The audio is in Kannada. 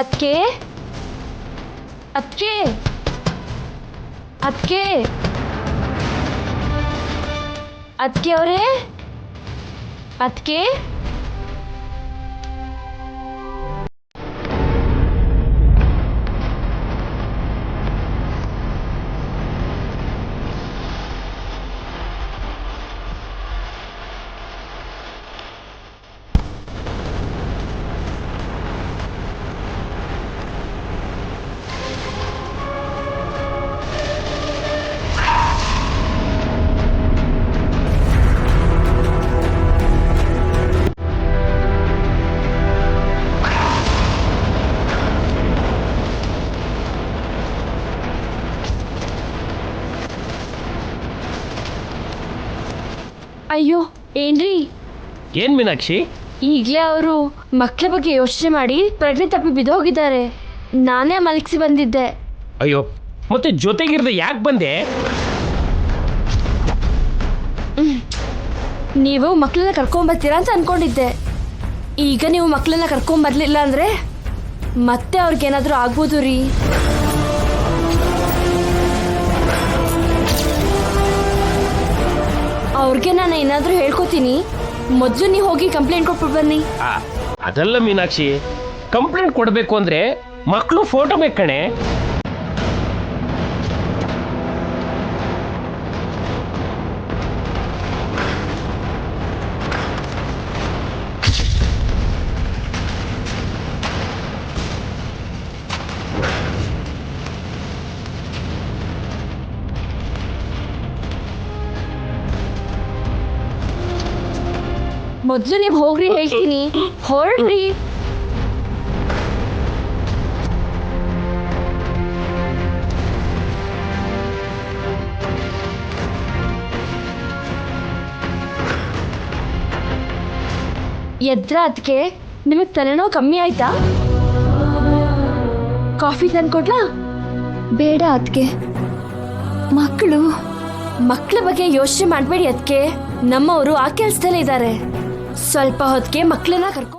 ಅದಕ್ಕೆ ಅದಕ್ಕೆ ಅದಕ್ಕೆ ಅದಕ್ಕೆ ಅವರೇ ಅದಕ್ಕೆ ಅಯ್ಯೋ ಏನ್ರಿ ಏನ್ ಮೀನಾಕ್ಷಿ? ಈಗಲೇ ಅವರು ಮಕ್ಕಳ ಬಗ್ಗೆ ಯೋಚನೆ ಮಾಡಿ ಪ್ರಜ್ಞೆ ತಪ್ಪಿ ಬಿದ್ದೋಗಿದ್ದಾರೆ. ನಾನೇ ಮಲಗಿಸಿ ಬಂದಿದ್ದೆ. ಅಯ್ಯೋ, ಮತ್ತೆ ಜೊತೆಗಿರ್ದೆ ಯಾಕೆ ಬಂದೆ? ನೀವು ಮಕ್ಕಳನ್ನ ಕರ್ಕೊಂಬರ್ತೀರಾ ಅಂತ ಅನ್ಕೊಂಡಿದ್ದೆ. ಈಗ ನೀವು ಮಕ್ಕಳನ್ನ ಕರ್ಕೊಂಬರ್ಲಿಲ್ಲ ಅಂದರೆ ಮತ್ತೆ ಅವ್ರಿಗೇನಾದರೂ ಆಗ್ಬೋದು ರೀ. ಅವ್ರಿಗೆ ನಾನು ಏನಾದರೂ ಹೇಳ್ಕೊತೀನಿ. ಮೊದಲು ನೀವು ಹೋಗಿ ಕಂಪ್ಲೇಂಟ್ ಕೊಟ್ಬಿಟ್ಟು ಬನ್ನಿ. ಅದಲ್ಲ ಮೀನಾಕ್ಷಿ, ಕಂಪ್ಲೇಂಟ್ ಕೊಡಬೇಕು ಅಂದ್ರೆ ಮಕ್ಕಳು ಫೋಟೋ ಬೇಕು ಕಣೆ. ಮೊದಲು ನೀವು ಹೋಗ್ರಿ ಹೇಳ್ತೀನಿ. ಹೊರಡ್ರಿ. ಎದ್ರ ಅದಕ್ಕೆ ನಿಮಗೆ ತಲೆನೋವು ಕಮ್ಮಿ ಆಯ್ತಾ? ಕಾಫಿ ತಂದ್ಕೊಡ್ಲಾ? ಬೇಡ ಅದಕ್ಕೆ. ಮಕ್ಕಳ ಬಗ್ಗೆ ಯೋಚನೆ ಮಾಡಬೇಡಿ ಅದಕ್ಕೆ. ನಮ್ಮವರು ಆ ಕೆಲಸದಲ್ಲೇ ಇದ್ದಾರೆ. ಸ್ವಲ್ಪ ಹೊತ್ತಿಗೆ ಮಕ್ಕಳನ್ನ ಕರ್ಕೊಂಡು